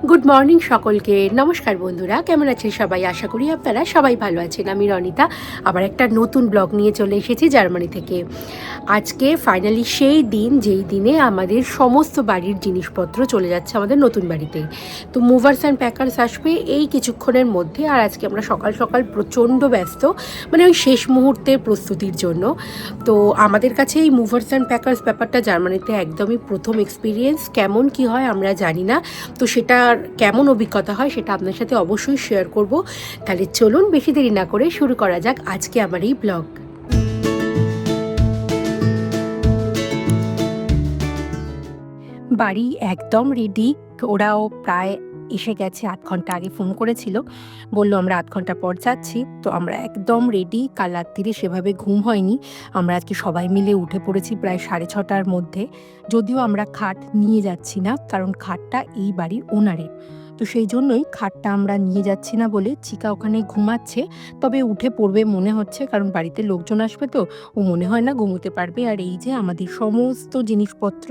Good morning সকলকে। নমস্কার বন্ধুরা, কেমন আছেন সবাই? আশা করি আপনারা সবাই ভালো আছেন। আমি রনিতা আবার একটা নতুন ব্লগ নিয়ে চলে এসেছি জার্মানি থেকে। আজকে ফাইনালি সেই দিন যেই দিনে আমাদের সমস্ত বাড়ির জিনিসপত্র চলে যাচ্ছে আমাদের নতুন বাড়িতে। তো মুভার্স অ্যান্ড প্যাকার্স আসবে এই কিছুক্ষণের মধ্যে। আর আজকে আমরা সকাল সকাল প্রচণ্ড ব্যস্ত, মানে ওই শেষ মুহূর্তের প্রস্তুতির জন্য। তো আমাদের কাছে এই মুভার্স অ্যান্ড প্যাকার্স ব্যাপারটা জার্মানিতে একদমই প্রথম এক্সপিরিয়েন্স। কেমন কি হয় আমরা জানি না, তো সেটার কেমন অভিজ্ঞতা হয় সেটা আপনার সাথে অবশ্যই শেয়ার করব। তাহলে চলুন বেশি দেরি না করে শুরু করা যাক আজকে আমার এই ব্লগ। বাড়ি একদম রেডি। ওরাও প্রায় এসে গেছে, ৮ ঘন্টা আগে ফোন করেছিল, বললো আমরা ৮ ঘন্টা পর যাচ্ছি। তো আমরা একদম রেডি। কাল রাত্রিরে সেভাবে ঘুম হয়নি, আমরা আজকে সবাই মিলে উঠে পড়েছি প্রায় 6:30টার মধ্যে। যদিও আমরা খাট নিয়ে যাচ্ছি না, কারণ খাটটা এই বাড়ির ওনারের, তো সেই জন্যই খাটটা আমরা নিয়ে যাচ্ছি না বলে চিকা ওখানে ঘুমাচ্ছে। তবে উঠে পড়বে মনে হচ্ছে, কারণ বাড়িতে লোকজন আসবে, তো ও মনে হয় না ঘুমোতে পারবে। আর এই যে আমাদের সমস্ত জিনিসপত্র,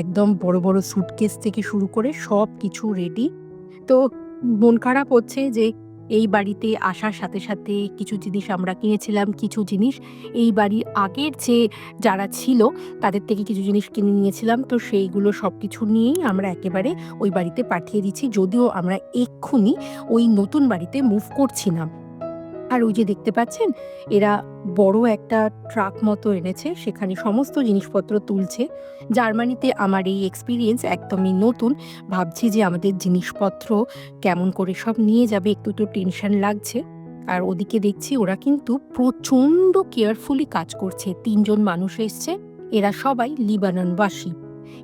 একদম বড় বড় সুটকেস থেকে শুরু করে সব কিছু রেডি। তো মন খারাপ হচ্ছে যে এই বাড়িতে আসার সাথে সাথে কিছু জিনিস আমরা কিনেছিলাম, কিছু জিনিস এই বাড়ির আগের যে যারা ছিল তাদের থেকে কিছু জিনিস কিনে নিয়েছিলাম। তো সেইগুলো সব কিছু নিয়েই আমরা একেবারে ওই বাড়িতে পাঠিয়ে দিচ্ছি, যদিও আমরা এক্ষুনি ওই নতুন বাড়িতে মুভ করছি না। আর ওই যে দেখতে পাচ্ছেন, এরা বড় একটা ট্রাক মতো এনেছে, সেখানে সমস্ত জিনিসপত্র তুলছে। জার্মানিতে আমার এই এক্সপিরিয়েন্স একদমই নতুন। ভাবছি যে আমাদের জিনিসপত্র কেমন করে সব নিয়ে যাবে, একটু তো টেনশন লাগছে। আর ওদিকে দেখছি ওরা কিন্তু প্রচণ্ড কেয়ারফুলি কাজ করছে। 3জন মানুষ এসছে, এরা সবাই লিবাননবাসী।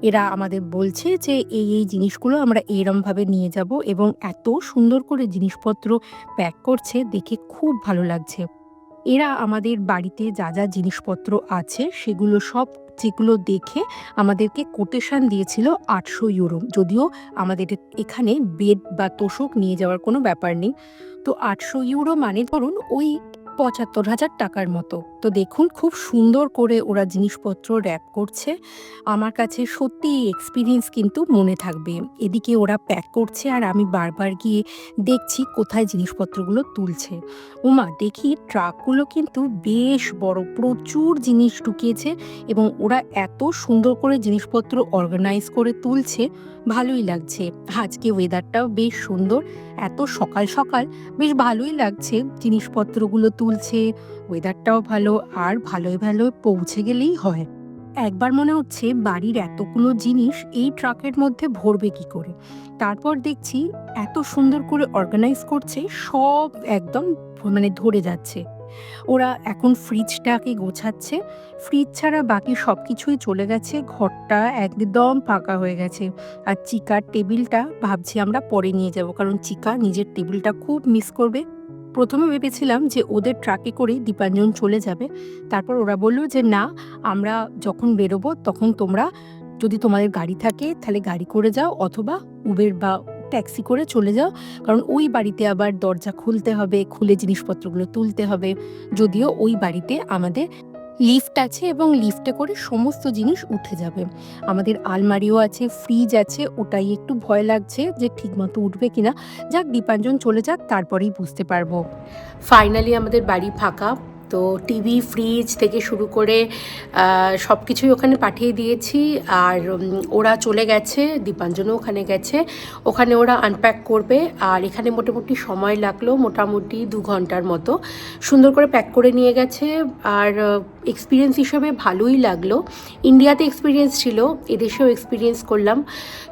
এরা আমাদের বলছে যে এই জিনিসগুলো আমরা এরমভাবে নিয়ে যাব, এবং এত সুন্দর করে জিনিসপত্র প্যাক করছে, দেখে খুব ভালো লাগছে। এরা আমাদের বাড়িতে যা যা জিনিসপত্র আছে সেগুলো সব, যেগুলো দেখে আমাদেরকে কোটেশন দিয়েছিল 800 ইউরো। যদিও আমাদের এখানে বেড বা তোষক নিয়ে যাওয়ার কোনো ব্যাপার নেই। তো 800 ইউরো মানে ধরুন ওই ৭৫,০০০ টাকার মতো। তো দেখুন খুব সুন্দর করে ওরা জিনিসপত্র র্যাপ করছে। আমার কাছে সত্যি এক্সপিরিয়েন্স কিন্তু মনে থাকবে। এদিকে ওরা প্যাক করছে আর আমি বারবার গিয়ে দেখছি কোথায় জিনিসপত্রগুলো তুলছে। ওমা, দেখি ট্রাকগুলো কিন্তু বেশ বড়, প্রচুর জিনিস ঢুকিয়েছে, এবং ওরা এত সুন্দর করে জিনিসপত্র অর্গানাইজ করে তুলছে, ভালোই লাগছে। আজকে ওয়েদারটাও বেশ সুন্দর, এত সকাল সকাল বেশ ভালোই লাগছে। জিনিসপত্রগুলো তুলছে, ওয়েদারটাও ভালো, আর ভালোই ভালো পৌঁছে গেলেই হয়। একবার মনে হচ্ছে বাড়ির এতগুলো জিনিস এই ট্রাকের মধ্যে ভরবে কি করে। তারপর দেখছি এত সুন্দর করে অর্গানাইজ করছে, সব একদম মানে ধরে যাচ্ছে। ওরা এখন ফ্রিজটাকে গোছাচ্ছে। ফ্রিজ ছাড়া বাকি সব কিছুই চলে গেছে, ঘরটা একদম ফাঁকা হয়ে গেছে। আর চিকার টেবিলটা ভাবছি আমরা পরে নিয়ে যাব, কারণ চিকা নিজের টেবিলটা খুব মিস করবে। প্রথমে ভেবেছিলাম যে ওদের ট্রাকে করেই দীপাঞ্জন চলে যাবে, তারপর ওরা বললো যে না, আমরা যখন বেরোবো তখন তোমরা, যদি তোমাদের গাড়ি থাকে তাহলে গাড়ি করে যাও, অথবা উবের বা ট্যাক্সি করে চলে যাও, কারণ ওই বাড়িতে আবার দরজা খুলতে হবে, খুলে জিনিসপত্রগুলো তুলতে হবে। যদিও ওই বাড়িতে আমাদের লিফট আছে, এবং লিফটে করে সমস্ত জিনিস উঠে যাবে। আমাদের আলমারিও আছে, ফ্রিজ আছে, ওটাই একটু ভয় লাগছে যে ঠিকমতো উঠবে কিনা। যাক, দীপাঞ্জন চলে যাক, তারপরেই বুঝতে পারবো। ফাইনালি আমাদের বাড়ি ফাঁকা। তো টিভি, ফ্রিজ থেকে শুরু করে সব কিছুই ওখানে পাঠিয়ে দিয়েছি। আর ওরা চলে গেছে, দীপাঞ্জনও ওখানে গেছে, ওখানে ওরা আনপ্যাক করবে। আর এখানে মোটামুটি সময় লাগলো, মোটামুটি 2 ঘন্টার মতো। সুন্দর করে প্যাক করে নিয়ে গেছে। আর এক্সপিরিয়েন্স হিসেবে ভালোই লাগলো। ইন্ডিয়াতে এক্সপিরিয়েন্স ছিল, এদেশেও এক্সপিরিয়েন্স করলাম।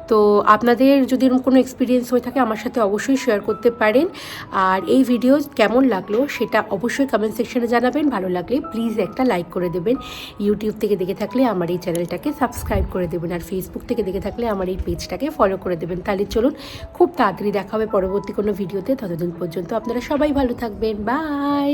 তো আপনাদের যদি এরকম কোনো এক্সপিরিয়েন্স হয়ে থাকে আমার সাথে অবশ্যই শেয়ার করতে পারেন। আর এই ভিডিও কেমন লাগলো সেটা অবশ্যই কমেন্ট সেকশনে জানাবেন। ভালো লাগলে প্লিজ একটা লাইক করে দেবেন। ইউটিউব থেকে দেখে থাকলে আমার এই চ্যানেলটাকে সাবস্ক্রাইব করে দেবেন, আর ফেসবুক থেকে দেখে থাকলে আমার এই পেজটাকে ফলো করে দেবেন। তাহলে চলুন, খুব তাড়াতাড়ি দেখা হবে পরবর্তী কোনো ভিডিওতে। ততদিন পর্যন্ত আপনারা সবাই ভালো থাকবেন। বাই।